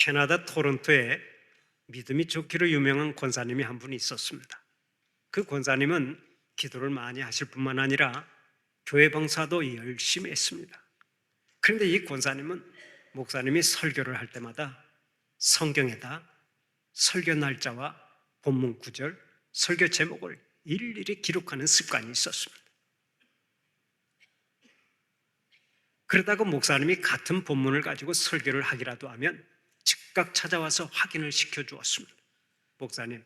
캐나다 토론토에 믿음이 좋기로 유명한 권사님이 한 분이 있었습니다. 그 권사님은 기도를 많이 하실 뿐만 아니라 교회 봉사도 열심히 했습니다. 그런데 이 권사님은 목사님이 설교를 할 때마다 성경에다 설교 날짜와 본문 구절, 설교 제목을 일일이 기록하는 습관이 있었습니다. 그러다가 목사님이 같은 본문을 가지고 설교를 하기라도 하면 즉각 찾아와서 확인을 시켜주었습니다. 목사님,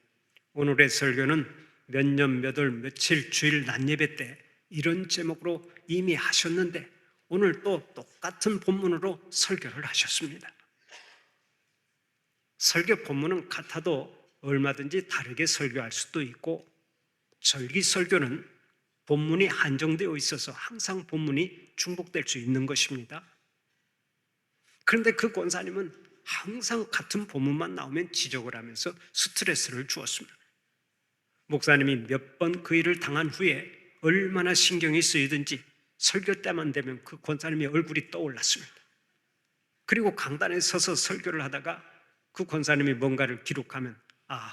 오늘의 설교는 몇 년, 몇 월, 며칠, 주일 낮 예배 때 이런 제목으로 이미 하셨는데 오늘 또 똑같은 본문으로 설교를 하셨습니다. 설교 본문은 같아도 얼마든지 다르게 설교할 수도 있고 절기 설교는 본문이 한정되어 있어서 항상 본문이 중복될 수 있는 것입니다. 그런데 그 권사님은 항상 같은 본문만 나오면 지적을 하면서 스트레스를 주었습니다. 목사님이 몇 번 그 일을 당한 후에 얼마나 신경이 쓰이든지 설교 때만 되면 그 권사님의 얼굴이 떠올랐습니다. 그리고 강단에 서서 설교를 하다가 그 권사님이 뭔가를 기록하면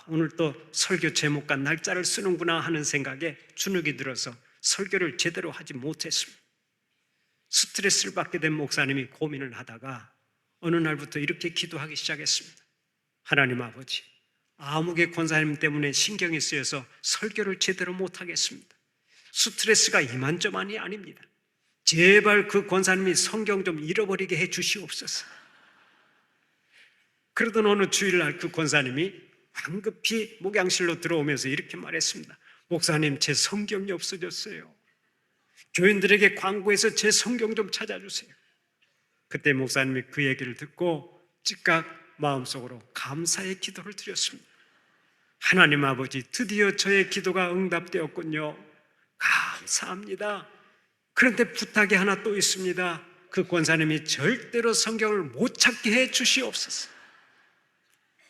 오늘 또 설교 제목과 날짜를 쓰는구나 하는 생각에 주눅이 들어서 설교를 제대로 하지 못했습니다. 스트레스를 받게 된 목사님이 고민을 하다가 어느 날부터 이렇게 기도하기 시작했습니다. 하나님 아버지, 아무개 권사님 때문에 신경이 쓰여서 설교를 제대로 못하겠습니다. 스트레스가 이만저만이 아닙니다. 제발 그 권사님이 성경 좀 잃어버리게 해 주시옵소서. 그러던 어느 주일날 그 권사님이 황급히 목양실로 들어오면서 이렇게 말했습니다. 목사님, 제 성경이 없어졌어요. 교인들에게 광고해서 제 성경 좀 찾아주세요. 그때 목사님이 그 얘기를 듣고 즉각 마음속으로 감사의 기도를 드렸습니다. 하나님 아버지, 드디어 저의 기도가 응답되었군요. 감사합니다. 그런데 부탁이 하나 또 있습니다. 그 권사님이 절대로 성경을 못 찾게 해 주시옵소서.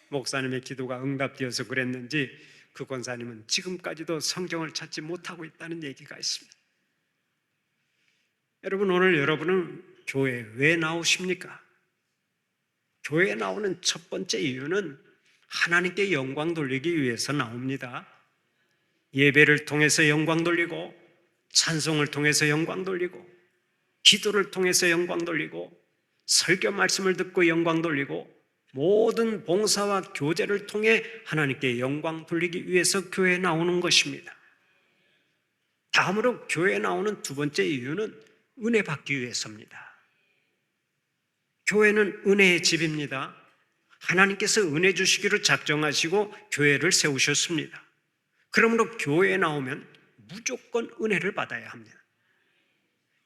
목사님의 기도가 응답되어서 그랬는지 그 권사님은 지금까지도 성경을 찾지 못하고 있다는 얘기가 있습니다. 여러분, 오늘 여러분은 교회에 왜 나오십니까? 교회에 나오는 첫 번째 이유는 하나님께 영광 돌리기 위해서 나옵니다. 예배를 통해서 영광 돌리고, 찬송을 통해서 영광 돌리고, 기도를 통해서 영광 돌리고, 설교 말씀을 듣고 영광 돌리고, 모든 봉사와 교제를 통해 하나님께 영광 돌리기 위해서 교회에 나오는 것입니다. 다음으로 교회에 나오는 두 번째 이유는 은혜 받기 위해서입니다. 교회는 은혜의 집입니다. 하나님께서 은혜 주시기로 작정하시고 교회를 세우셨습니다. 그러므로 교회에 나오면 무조건 은혜를 받아야 합니다.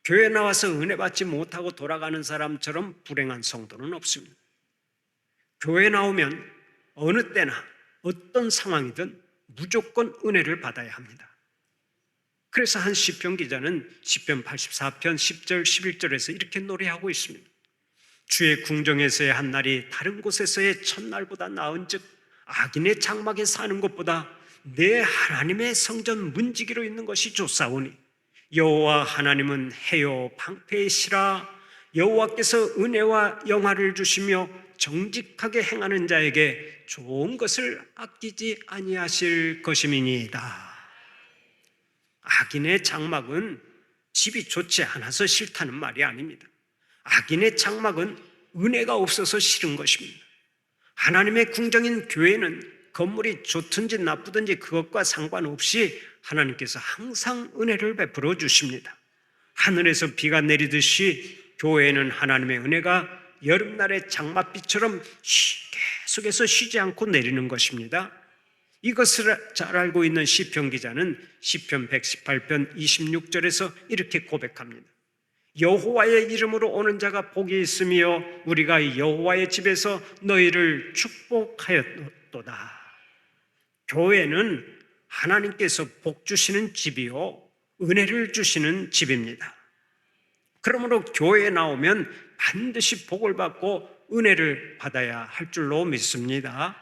교회에 나와서 은혜 받지 못하고 돌아가는 사람처럼 불행한 성도는 없습니다. 교회에 나오면 어느 때나 어떤 상황이든 무조건 은혜를 받아야 합니다. 그래서 한 시편 기자는 시편 84편 10절 11절에서 이렇게 노래하고 있습니다. 주의 궁정에서의 한 날이 다른 곳에서의 첫날보다 나은즉 악인의 장막에 사는 것보다 내 하나님의 성전 문지기로 있는 것이 좋사오니 여호와 하나님은 해요 방패이시라. 여호와께서 은혜와 영화를 주시며 정직하게 행하는 자에게 좋은 것을 아끼지 아니하실 것임이니이다. 악인의 장막은 집이 좋지 않아서 싫다는 말이 아닙니다. 악인의 장막은 은혜가 없어서 싫은 것입니다. 하나님의 궁정인 교회는 건물이 좋든지 나쁘든지 그것과 상관없이 하나님께서 항상 은혜를 베풀어 주십니다. 하늘에서 비가 내리듯이 교회에는 하나님의 은혜가 여름날의 장맛비처럼 계속해서 쉬지 않고 내리는 것입니다. 이것을 잘 알고 있는 시편 기자는 시편 118편 26절에서 이렇게 고백합니다. 여호와의 이름으로 오는 자가 복이 있으며 우리가 여호와의 집에서 너희를 축복하였도다. 교회는 하나님께서 복 주시는 집이요 은혜를 주시는 집입니다. 그러므로 교회에 나오면 반드시 복을 받고 은혜를 받아야 할 줄로 믿습니다.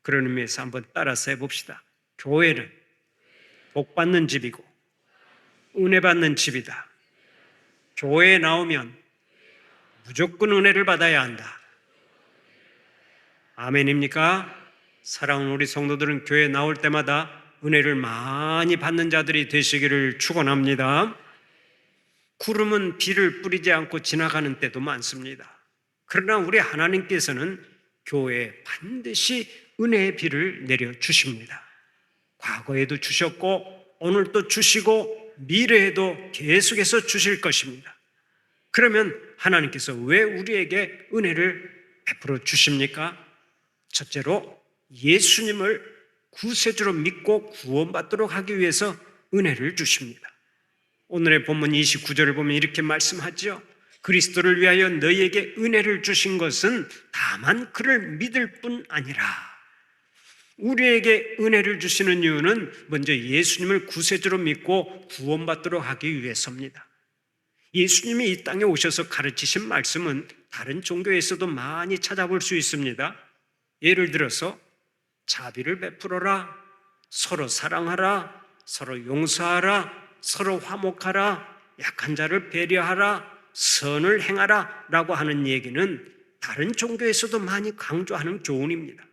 그런 의미에서 한번 따라서 해봅시다. 교회는 복 받는 집이고 은혜 받는 집이다. 교회에 나오면 무조건 은혜를 받아야 한다. 아멘입니까? 사랑하는 우리 성도들은 교회 나올 때마다 은혜를 많이 받는 자들이 되시기를 축원합니다. 구름은 비를 뿌리지 않고 지나가는 때도 많습니다. 그러나 우리 하나님께서는 교회에 반드시 은혜의 비를 내려주십니다. 과거에도 주셨고 오늘도 주시고 미래에도 계속해서 주실 것입니다. 그러면 하나님께서 왜 우리에게 은혜를 베풀어 주십니까? 첫째로 예수님을 구세주로 믿고 구원받도록 하기 위해서 은혜를 주십니다. 오늘의 본문 29절을 보면 이렇게 말씀하죠. 그리스도를 위하여 너희에게 은혜를 주신 것은 다만 그를 믿을 뿐 아니라. 우리에게 은혜를 주시는 이유는 먼저 예수님을 구세주로 믿고 구원받도록 하기 위해서입니다. 예수님이 이 땅에 오셔서 가르치신 말씀은 다른 종교에서도 많이 찾아볼 수 있습니다. 예를 들어서 자비를 베풀어라, 서로 사랑하라, 서로 용서하라, 서로 화목하라, 약한 자를 배려하라, 선을 행하라 라고 하는 얘기는 다른 종교에서도 많이 강조하는 교훈입니다.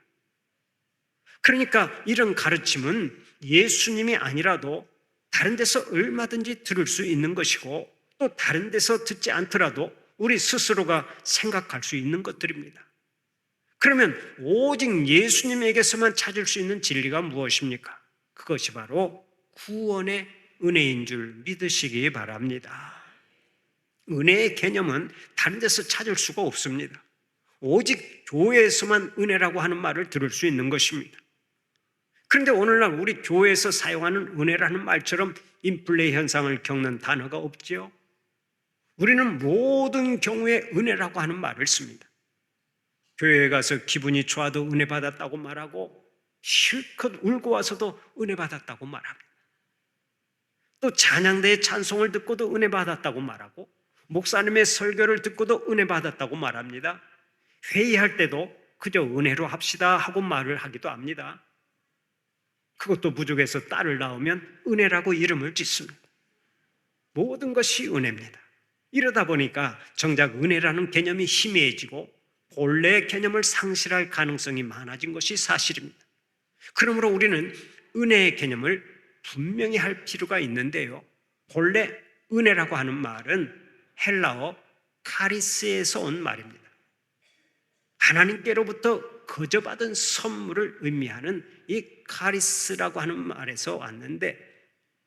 그러니까 이런 가르침은 예수님이 아니라도 다른 데서 얼마든지 들을 수 있는 것이고 또 다른 데서 듣지 않더라도 우리 스스로가 생각할 수 있는 것들입니다. 그러면 오직 예수님에게서만 찾을 수 있는 진리가 무엇입니까? 그것이 바로 구원의 은혜인 줄 믿으시기 바랍니다. 은혜의 개념은 다른 데서 찾을 수가 없습니다. 오직 교회에서만 은혜라고 하는 말을 들을 수 있는 것입니다. 그런데 오늘날 우리 교회에서 사용하는 은혜라는 말처럼 인플레 현상을 겪는 단어가 없지요. 우리는 모든 경우에 은혜라고 하는 말을 씁니다. 교회에 가서 기분이 좋아도 은혜 받았다고 말하고 실컷 울고 와서도 은혜 받았다고 말합니다. 또 찬양대의 찬송을 듣고도 은혜 받았다고 말하고 목사님의 설교를 듣고도 은혜 받았다고 말합니다. 회의할 때도 그저 은혜로 합시다 하고 말을 하기도 합니다. 그것도 부족해서 딸을 낳으면 은혜라고 이름을 짓습니다. 모든 것이 은혜입니다. 이러다 보니까 정작 은혜라는 개념이 희미해지고 본래의 개념을 상실할 가능성이 많아진 것이 사실입니다. 그러므로 우리는 은혜의 개념을 분명히 할 필요가 있는데요. 본래 은혜라고 하는 말은 헬라어 카리스에서 온 말입니다. 하나님께로부터 거저받은 선물을 의미하는 이 카리스라고 하는 말에서 왔는데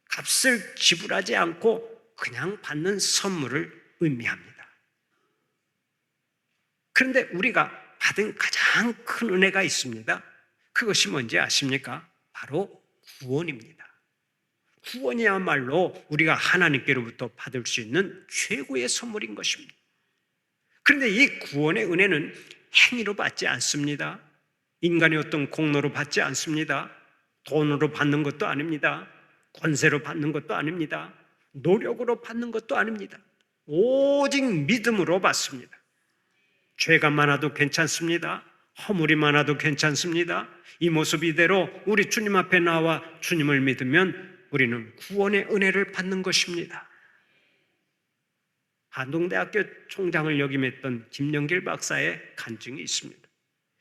값을 지불하지 않고 그냥 받는 선물을 의미합니다. 그런데 우리가 받은 가장 큰 은혜가 있습니다. 그것이 뭔지 아십니까? 바로 구원입니다. 구원이야말로 우리가 하나님께로부터 받을 수 있는 최고의 선물인 것입니다. 그런데 이 구원의 은혜는 행위로 받지 않습니다. 인간의 어떤 공로로 받지 않습니다. 돈으로 받는 것도 아닙니다. 권세로 받는 것도 아닙니다. 노력으로 받는 것도 아닙니다. 오직 믿음으로 받습니다. 죄가 많아도 괜찮습니다. 허물이 많아도 괜찮습니다. 이 모습 이대로 우리 주님 앞에 나와 주님을 믿으면 우리는 구원의 은혜를 받는 것입니다. 한동대학교 총장을 역임했던 김영길 박사의 간증이 있습니다.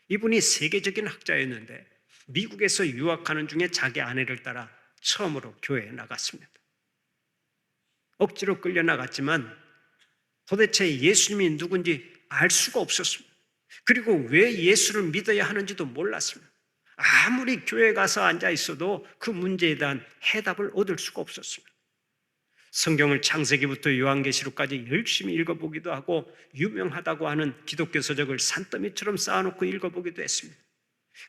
이분이 세계적인 학자였는데 미국에서 유학하는 중에 자기 아내를 따라 처음으로 교회에 나갔습니다. 억지로 끌려나갔지만 도대체 예수님이 누군지 알 수가 없었습니다. 그리고 왜 예수를 믿어야 하는지도 몰랐습니다. 아무리 교회에 가서 앉아 있어도 그 문제에 대한 해답을 얻을 수가 없었습니다. 성경을 창세기부터 요한계시록까지 열심히 읽어보기도 하고 유명하다고 하는 기독교 서적을 산더미처럼 쌓아놓고 읽어보기도 했습니다.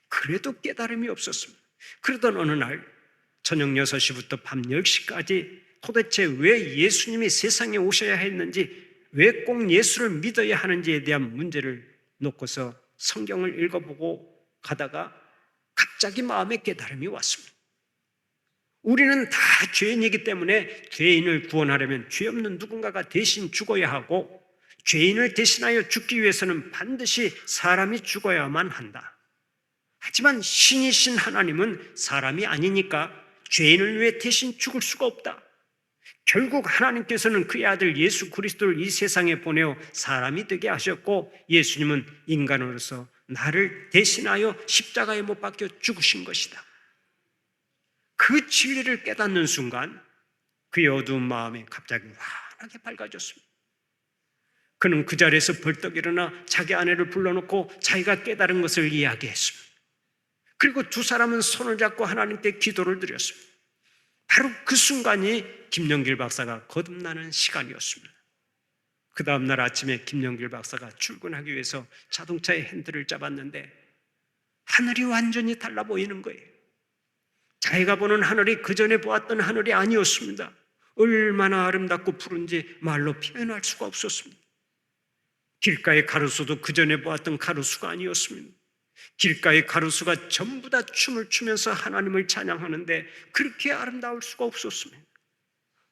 그래도 깨달음이 없었습니다. 그러던 어느 날 저녁 6시부터 밤 10시까지 도대체 왜 예수님이 세상에 오셔야 했는지, 왜 꼭 예수를 믿어야 하는지에 대한 문제를 놓고서 성경을 읽어보고 가다가 갑자기 마음에 깨달음이 왔습니다. 우리는 다 죄인이기 때문에 죄인을 구원하려면 죄 없는 누군가가 대신 죽어야 하고, 죄인을 대신하여 죽기 위해서는 반드시 사람이 죽어야만 한다. 하지만 신이신 하나님은 사람이 아니니까 죄인을 위해 대신 죽을 수가 없다. 결국 하나님께서는 그의 아들 예수 그리스도를 이 세상에 보내어 사람이 되게 하셨고, 예수님은 인간으로서 나를 대신하여 십자가에 못 박혀 죽으신 것이다. 그 진리를 깨닫는 순간 그의 어두운 마음이 갑자기 환하게 밝아졌습니다. 그는 그 자리에서 벌떡 일어나 자기 아내를 불러놓고 자기가 깨달은 것을 이야기했습니다. 그리고 두 사람은 손을 잡고 하나님께 기도를 드렸습니다. 바로 그 순간이 김영길 박사가 거듭나는 시간이었습니다. 그 다음날 아침에 김영길 박사가 출근하기 위해서 자동차의 핸들을 잡았는데 하늘이 완전히 달라 보이는 거예요. 자기가 보는 하늘이 그 전에 보았던 하늘이 아니었습니다. 얼마나 아름답고 푸른지 말로 표현할 수가 없었습니다. 길가의 가로수도 그 전에 보았던 가로수가 아니었습니다. 길가의 가로수가 전부 다 춤을 추면서 하나님을 찬양하는데 그렇게 아름다울 수가 없었습니다.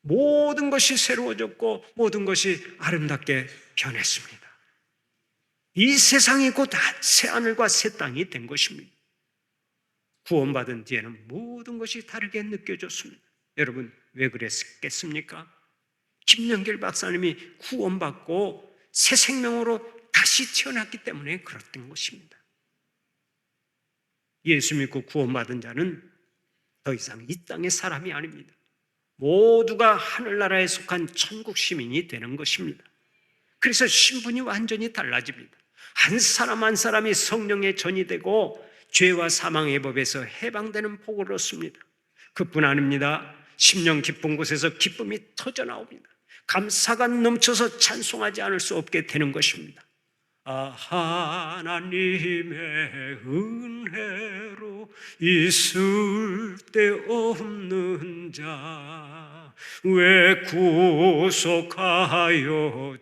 모든 것이 새로워졌고 모든 것이 아름답게 변했습니다. 이 세상이 곧 새하늘과 새 땅이 된 것입니다. 구원받은 뒤에는 모든 것이 다르게 느껴졌습니다. 여러분, 왜 그랬겠습니까? 김영길 박사님이 구원받고 새 생명으로 다시 태어났기 때문에 그랬던 것입니다. 예수 믿고 구원받은 자는 더 이상 이 땅의 사람이 아닙니다. 모두가 하늘나라에 속한 천국 시민이 되는 것입니다. 그래서 신분이 완전히 달라집니다. 한 사람 한 사람이 성령의 전이 되고 죄와 사망의 법에서 해방되는 복을 얻습니다. 그뿐 아닙니다. 심령 깊은 곳에서 기쁨이 터져나옵니다. 감사가 넘쳐서 찬송하지 않을 수 없게 되는 것입니다. 하나님의 은혜로 있을 데 없는 자 왜 구속하여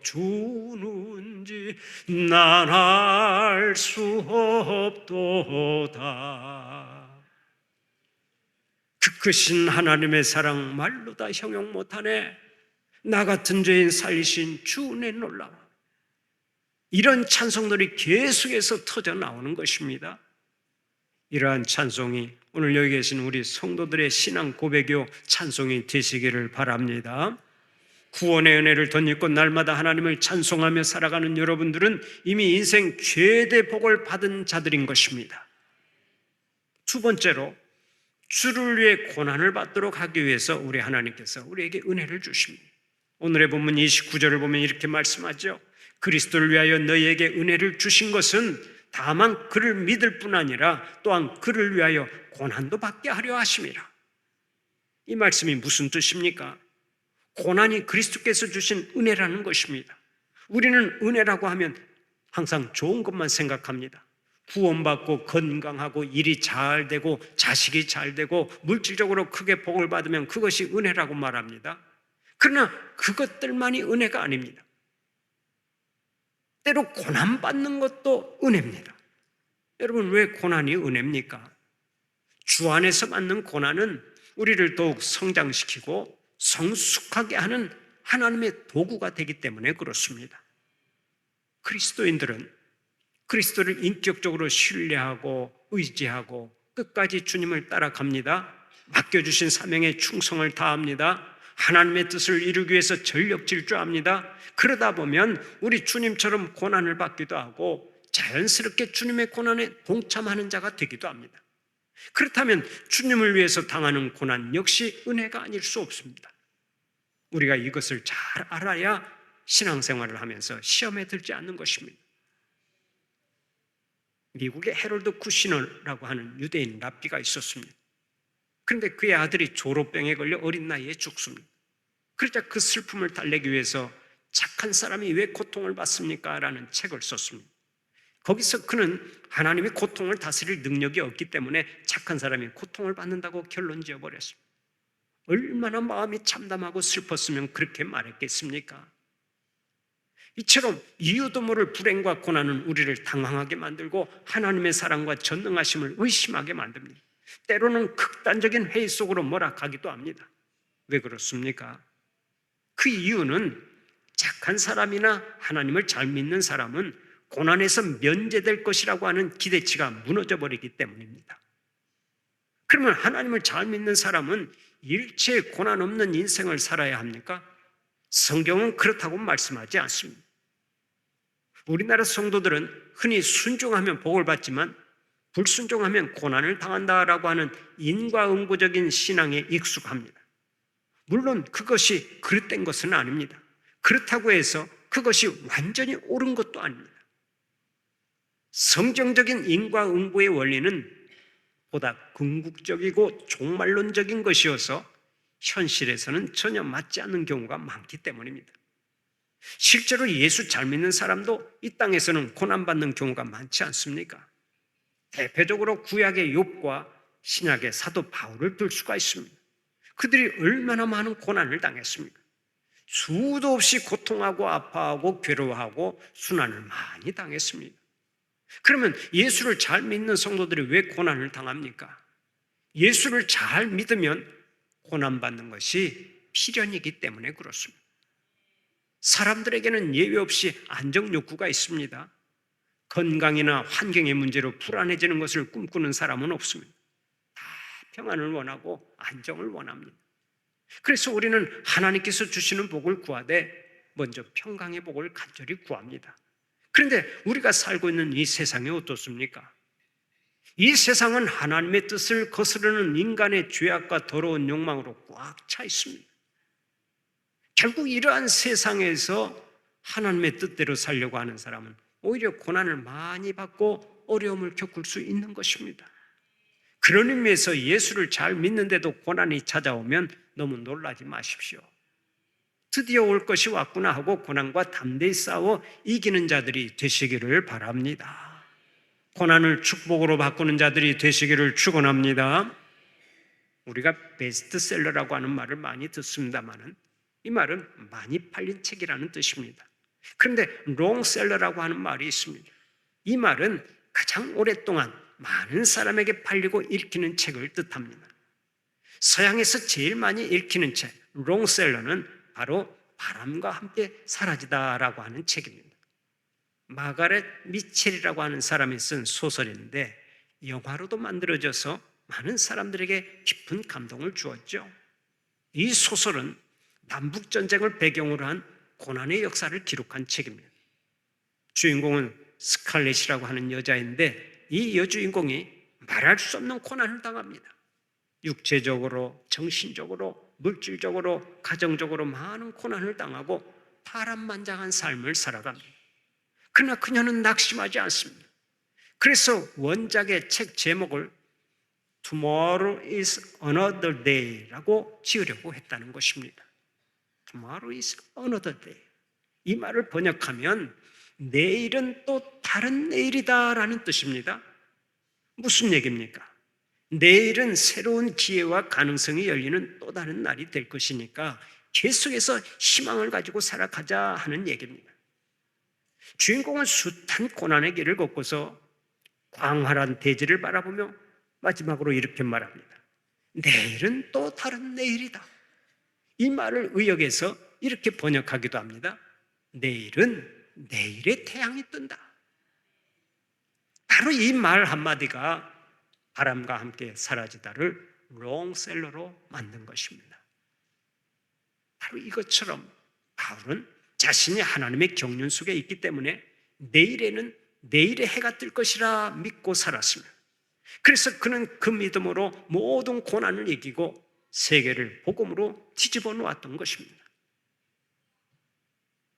주는지 난 알 수 없도다. 그 크신 하나님의 사랑 말로 다 형용 못하네. 나 같은 죄인 살리신 주 은혜 놀라워. 이런 찬송들이 계속해서 터져 나오는 것입니다. 이러한 찬송이 오늘 여기 계신 우리 성도들의 신앙 고백이요 찬송이 되시기를 바랍니다. 구원의 은혜를 덧입고 날마다 하나님을 찬송하며 살아가는 여러분들은 이미 인생 최대 복을 받은 자들인 것입니다. 두 번째로, 주를 위해 고난을 받도록 하기 위해서 우리 하나님께서 우리에게 은혜를 주십니다. 오늘의 본문 29절을 보면 이렇게 말씀하죠. 그리스도를 위하여 너희에게 은혜를 주신 것은 다만 그를 믿을 뿐 아니라 또한 그를 위하여 고난도 받게 하려 하심이라. 이 말씀이 무슨 뜻입니까? 고난이 그리스도께서 주신 은혜라는 것입니다. 우리는 은혜라고 하면 항상 좋은 것만 생각합니다. 구원받고 건강하고 일이 잘 되고 자식이 잘 되고 물질적으로 크게 복을 받으면 그것이 은혜라고 말합니다. 그러나 그것들만이 은혜가 아닙니다. 때로 고난받는 것도 은혜입니다. 여러분, 왜 고난이 은혜입니까? 주 안에서 받는 고난은 우리를 더욱 성장시키고 성숙하게 하는 하나님의 도구가 되기 때문에 그렇습니다. 그리스도인들은 그리스도를 인격적으로 신뢰하고 의지하고 끝까지 주님을 따라갑니다. 맡겨주신 사명에 충성을 다합니다. 하나님의 뜻을 이루기 위해서 전력 질주합니다. 그러다 보면 우리 주님처럼 고난을 받기도 하고 자연스럽게 주님의 고난에 동참하는 자가 되기도 합니다. 그렇다면 주님을 위해서 당하는 고난 역시 은혜가 아닐 수 없습니다. 우리가 이것을 잘 알아야 신앙생활을 하면서 시험에 들지 않는 것입니다. 미국에 헤롤드 쿠시너라고 하는 유대인 랍비가 있었습니다. 그런데 그의 아들이 조로병에 걸려 어린 나이에 죽습니다. 그러자 그 슬픔을 달래기 위해서 착한 사람이 왜 고통을 받습니까? 라는 책을 썼습니다. 거기서 그는 하나님이 고통을 다스릴 능력이 없기 때문에 착한 사람이 고통을 받는다고 결론 지어버렸습니다. 얼마나 마음이 참담하고 슬펐으면 그렇게 말했겠습니까? 이처럼 이유도 모를 불행과 고난은 우리를 당황하게 만들고 하나님의 사랑과 전능하심을 의심하게 만듭니다. 때로는 극단적인 회의 속으로 몰아가기도 합니다. 왜 그렇습니까? 그 이유는 착한 사람이나 하나님을 잘 믿는 사람은 고난에서 면제될 것이라고 하는 기대치가 무너져 버리기 때문입니다. 그러면 하나님을 잘 믿는 사람은 일체 고난 없는 인생을 살아야 합니까? 성경은 그렇다고 말씀하지 않습니다. 우리나라 성도들은 흔히 순종하면 복을 받지만 불순종하면 고난을 당한다라고 하는 인과응보적인 신앙에 익숙합니다. 물론 그것이 그릇된 것은 아닙니다. 그렇다고 해서 그것이 완전히 옳은 것도 아닙니다. 성경적인 인과응보의 원리는 보다 궁극적이고 종말론적인 것이어서 현실에서는 전혀 맞지 않는 경우가 많기 때문입니다. 실제로 예수 잘 믿는 사람도 이 땅에서는 고난받는 경우가 많지 않습니까? 대표적으로 구약의 욥과 신약의 사도 바울을 들 수가 있습니다. 그들이 얼마나 많은 고난을 당했습니까? 수도 없이 고통하고 아파하고 괴로워하고 순환을 많이 당했습니다. 그러면 예수를 잘 믿는 성도들이 왜 고난을 당합니까? 예수를 잘 믿으면 고난받는 것이 필연이기 때문에 그렇습니다. 사람들에게는 예외 없이 안정 욕구가 있습니다. 건강이나 환경의 문제로 불안해지는 것을 꿈꾸는 사람은 없습니다. 다 평안을 원하고 안정을 원합니다. 그래서 우리는 하나님께서 주시는 복을 구하되 먼저 평강의 복을 간절히 구합니다. 그런데 우리가 살고 있는 이 세상이 어떻습니까? 이 세상은 하나님의 뜻을 거스르는 인간의 죄악과 더러운 욕망으로 꽉 차 있습니다. 결국 이러한 세상에서 하나님의 뜻대로 살려고 하는 사람은 오히려 고난을 많이 받고 어려움을 겪을 수 있는 것입니다. 그런 의미에서 예수를 잘 믿는데도 고난이 찾아오면 너무 놀라지 마십시오. 드디어 올 것이 왔구나 하고 고난과 담대히 싸워 이기는 자들이 되시기를 바랍니다. 고난을 축복으로 바꾸는 자들이 되시기를 축원합니다. 우리가 베스트셀러라고 하는 말을 많이 듣습니다만은 이 말은 많이 팔린 책이라는 뜻입니다. 그런데 롱셀러라고 하는 말이 있습니다. 이 말은 가장 오랫동안 많은 사람에게 팔리고 읽히는 책을 뜻합니다. 서양에서 제일 많이 읽히는 책, 롱셀러는 바로 바람과 함께 사라지다라고 하는 책입니다. 마가렛 미첼이라고 하는 사람이 쓴 소설인데 영화로도 만들어져서 많은 사람들에게 깊은 감동을 주었죠. 이 소설은 남북전쟁을 배경으로 한 고난의 역사를 기록한 책입니다. 주인공은 스칼렛이라고 하는 여자인데 이 여주인공이 말할 수 없는 고난을 당합니다. 육체적으로, 정신적으로, 물질적으로, 가정적으로 많은 고난을 당하고 파란만장한 삶을 살아갑니다. 그러나 그녀는 낙심하지 않습니다. 그래서 원작의 책 제목을 Tomorrow is another day라고 지으려고 했다는 것입니다. Tomorrow is another day. 이 말을 번역하면 내일은 또 다른 내일이다라는 뜻입니다. 무슨 얘기입니까? 내일은 새로운 기회와 가능성이 열리는 또 다른 날이 될 것이니까 계속해서 희망을 가지고 살아가자 하는 얘기입니다. 주인공은 숱한 고난의 길을 걷고서 광활한 대지를 바라보며 마지막으로 이렇게 말합니다. 내일은 또 다른 내일이다. 이 말을 의역해서 이렇게 번역하기도 합니다. 내일은 내일의 태양이 뜬다. 바로 이 말 한마디가 바람과 함께 사라지다를 롱셀러로 만든 것입니다. 바로 이것처럼 바울은 자신이 하나님의 경륜 속에 있기 때문에 내일에는 내일의 해가 뜰 것이라 믿고 살았습니다. 그래서 그는 그 믿음으로 모든 고난을 이기고 세계를 복음으로 뒤집어 놓았던 것입니다.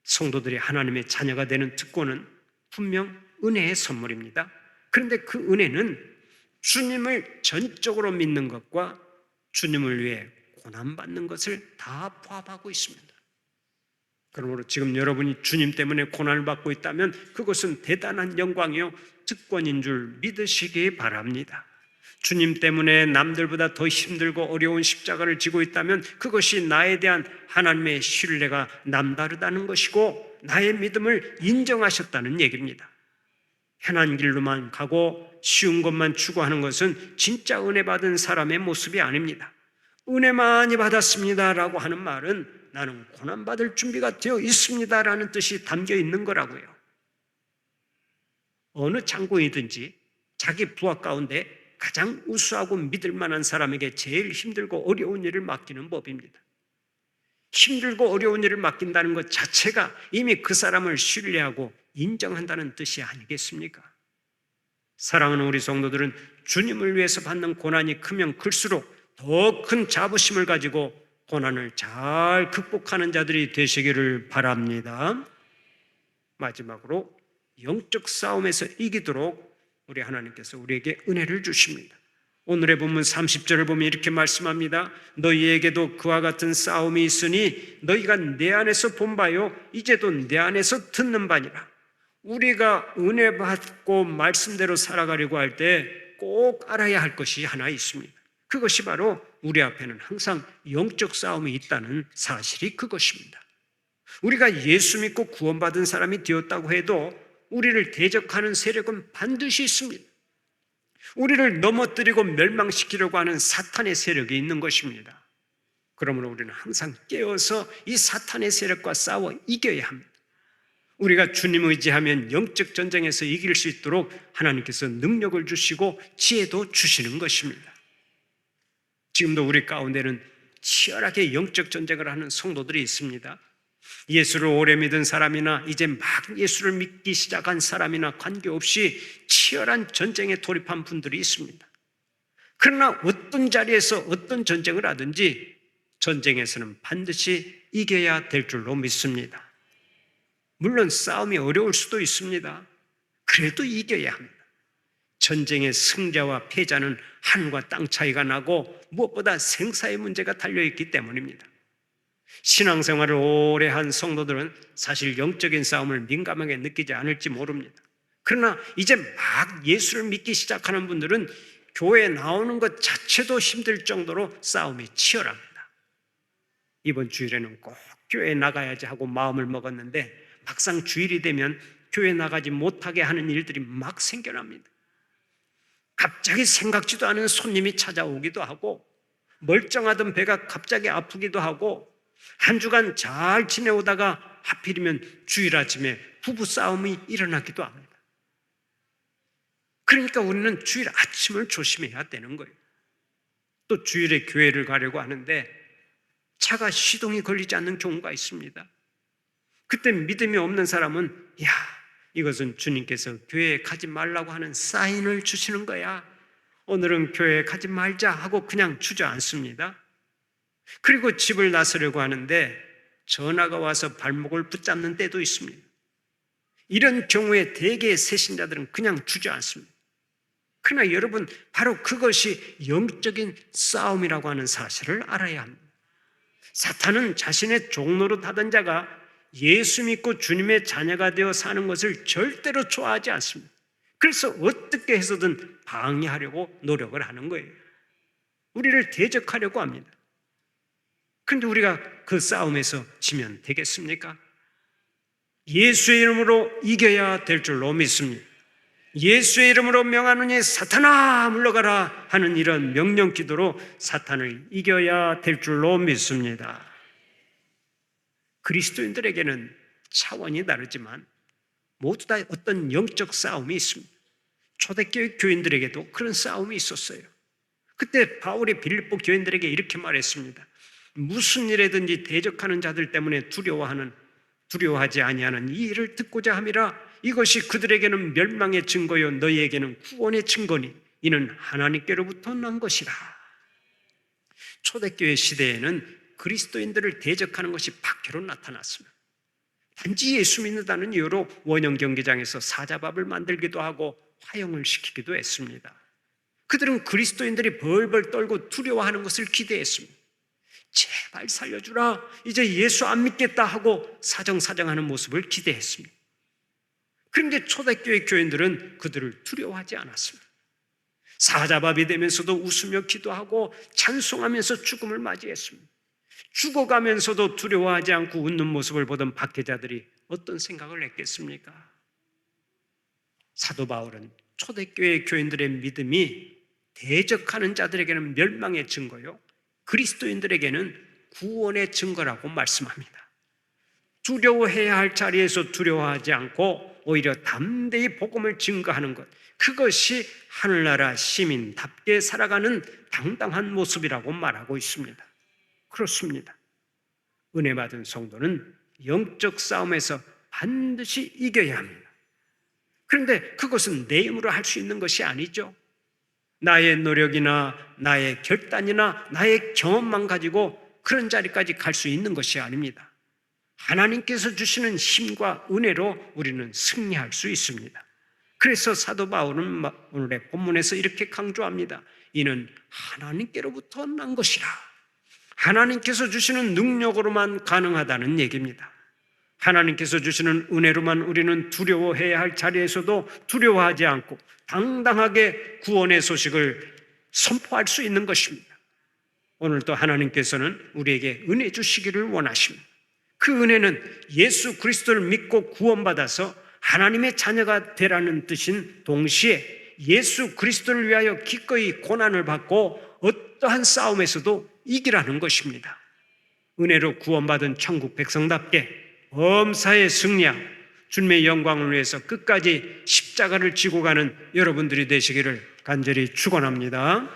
성도들이 하나님의 자녀가 되는 특권은 분명 은혜의 선물입니다. 그런데 그 은혜는 주님을 전적으로 믿는 것과 주님을 위해 고난받는 것을 다 포함하고 있습니다. 그러므로 지금 여러분이 주님 때문에 고난을 받고 있다면 그것은 대단한 영광이요 특권인 줄 믿으시기 바랍니다. 주님 때문에 남들보다 더 힘들고 어려운 십자가를 지고 있다면 그것이 나에 대한 하나님의 신뢰가 남다르다는 것이고 나의 믿음을 인정하셨다는 얘기입니다. 편한 길로만 가고 쉬운 것만 추구하는 것은 진짜 은혜 받은 사람의 모습이 아닙니다. 은혜 많이 받았습니다라고 하는 말은 나는 고난받을 준비가 되어 있습니다라는 뜻이 담겨 있는 거라고요. 어느 장군이든지 자기 부하 가운데 가장 우수하고 믿을 만한 사람에게 제일 힘들고 어려운 일을 맡기는 법입니다. 힘들고 어려운 일을 맡긴다는 것 자체가 이미 그 사람을 신뢰하고 인정한다는 뜻이 아니겠습니까? 사랑하는 우리 성도들은 주님을 위해서 받는 고난이 크면 클수록 더 큰 자부심을 가지고 고난을 잘 극복하는 자들이 되시기를 바랍니다. 마지막으로 영적 싸움에서 이기도록 우리 하나님께서 우리에게 은혜를 주십니다. 오늘의 본문 30절을 보면 이렇게 말씀합니다. 너희에게도 그와 같은 싸움이 있으니 너희가 내 안에서 본 바요 이제도 내 안에서 듣는 바니라. 우리가 은혜 받고 말씀대로 살아가려고 할 때 꼭 알아야 할 것이 하나 있습니다. 그것이 바로 우리 앞에는 항상 영적 싸움이 있다는 사실이 그것입니다. 우리가 예수 믿고 구원받은 사람이 되었다고 해도 우리를 대적하는 세력은 반드시 있습니다. 우리를 넘어뜨리고 멸망시키려고 하는 사탄의 세력이 있는 것입니다. 그러므로 우리는 항상 깨어서 이 사탄의 세력과 싸워 이겨야 합니다. 우리가 주님 의지하면 영적 전쟁에서 이길 수 있도록 하나님께서 능력을 주시고 지혜도 주시는 것입니다. 지금도 우리 가운데는 치열하게 영적 전쟁을 하는 성도들이 있습니다. 예수를 오래 믿은 사람이나 이제 막 예수를 믿기 시작한 사람이나 관계없이 치열한 전쟁에 돌입한 분들이 있습니다. 그러나 어떤 자리에서 어떤 전쟁을 하든지 전쟁에서는 반드시 이겨야 될 줄로 믿습니다. 물론 싸움이 어려울 수도 있습니다. 그래도 이겨야 합니다. 전쟁의 승자와 패자는 하늘과 땅 차이가 나고 무엇보다 생사의 문제가 달려있기 때문입니다. 신앙생활을 오래 한 성도들은 사실 영적인 싸움을 민감하게 느끼지 않을지 모릅니다. 그러나 이제 막 예수를 믿기 시작하는 분들은 교회에 나오는 것 자체도 힘들 정도로 싸움이 치열합니다. 이번 주일에는 꼭 교회에 나가야지 하고 마음을 먹었는데 막상 주일이 되면 교회 나가지 못하게 하는 일들이 막 생겨납니다. 갑자기 생각지도 않은 손님이 찾아오기도 하고 멀쩡하던 배가 갑자기 아프기도 하고 한 주간 잘 지내오다가 하필이면 주일 아침에 부부싸움이 일어나기도 합니다. 그러니까 우리는 주일 아침을 조심해야 되는 거예요. 또 주일에 교회를 가려고 하는데 차가 시동이 걸리지 않는 경우가 있습니다. 그때 믿음이 없는 사람은 이것은 주님께서 교회에 가지 말라고 하는 사인을 주시는 거야. 오늘은 교회에 가지 말자 하고 그냥 주저앉습니다. 그리고 집을 나서려고 하는데 전화가 와서 발목을 붙잡는 때도 있습니다. 이런 경우에 대개의 새신자들은 그냥 주저앉습니다. 그러나 여러분, 바로 그것이 영적인 싸움이라고 하는 사실을 알아야 합니다. 사탄은 자신의 종노릇 하던 자가 예수 믿고 주님의 자녀가 되어 사는 것을 절대로 좋아하지 않습니다. 그래서 어떻게 해서든 방해하려고 노력을 하는 거예요. 우리를 대적하려고 합니다. 그런데 우리가 그 싸움에서 지면 되겠습니까? 예수의 이름으로 이겨야 될 줄로 믿습니다. 예수의 이름으로 명하노니 사탄아 물러가라 하는 이런 명령 기도로 사탄을 이겨야 될 줄로 믿습니다. 그리스도인들에게는 차원이 다르지만 모두 다 어떤 영적 싸움이 있습니다. 초대교회 교인들에게도 그런 싸움이 있었어요. 그때 바울이 빌립보 교인들에게 이렇게 말했습니다. 무슨 일에든지 대적하는 자들 때문에 두려워하지 아니하는 이 일을 듣고자 함이라. 이것이 그들에게는 멸망의 증거요 너희에게는 구원의 증거니 이는 하나님께로부터 난 것이라. 초대교회 시대에는 그리스도인들을 대적하는 것이 박해로 나타났습니다. 단지 예수 믿는다는 이유로 원형 경기장에서 사자밥을 만들기도 하고 화형을 시키기도 했습니다. 그들은 그리스도인들이 벌벌 떨고 두려워하는 것을 기대했습니다. 제발 살려주라, 이제 예수 안 믿겠다 하고 사정사정하는 모습을 기대했습니다. 그런데 초대교회 교인들은 그들을 두려워하지 않았습니다. 사자밥이 되면서도 웃으며 기도하고 찬송하면서 죽음을 맞이했습니다. 죽어가면서도 두려워하지 않고 웃는 모습을 보던 박해자들이 어떤 생각을 했겠습니까? 사도 바울은 초대교회 교인들의 믿음이 대적하는 자들에게는 멸망의 증거요 그리스도인들에게는 구원의 증거라고 말씀합니다. 두려워해야 할 자리에서 두려워하지 않고 오히려 담대히 복음을 증거하는 것, 그것이 하늘나라 시민답게 살아가는 당당한 모습이라고 말하고 있습니다. 그렇습니다. 은혜 받은 성도는 영적 싸움에서 반드시 이겨야 합니다. 그런데 그것은 내 힘으로 할 수 있는 것이 아니죠. 나의 노력이나 나의 결단이나 나의 경험만 가지고 그런 자리까지 갈 수 있는 것이 아닙니다. 하나님께서 주시는 힘과 은혜로 우리는 승리할 수 있습니다. 그래서 사도 바울은 오늘의 본문에서 이렇게 강조합니다. 이는 하나님께로부터 난 것이라. 하나님께서 주시는 능력으로만 가능하다는 얘기입니다. 하나님께서 주시는 은혜로만 우리는 두려워해야 할 자리에서도 두려워하지 않고 당당하게 구원의 소식을 선포할 수 있는 것입니다. 오늘도 하나님께서는 우리에게 은혜 주시기를 원하십니다. 그 은혜는 예수 그리스도를 믿고 구원받아서 하나님의 자녀가 되라는 뜻인 동시에 예수 그리스도를 위하여 기꺼이 고난을 받고 어떠한 싸움에서도 이기라는 것입니다. 은혜로 구원받은 천국 백성답게 범사에 승리하고 주님의 영광을 위해서 끝까지 십자가를 지고 가는 여러분들이 되시기를 간절히 축원합니다.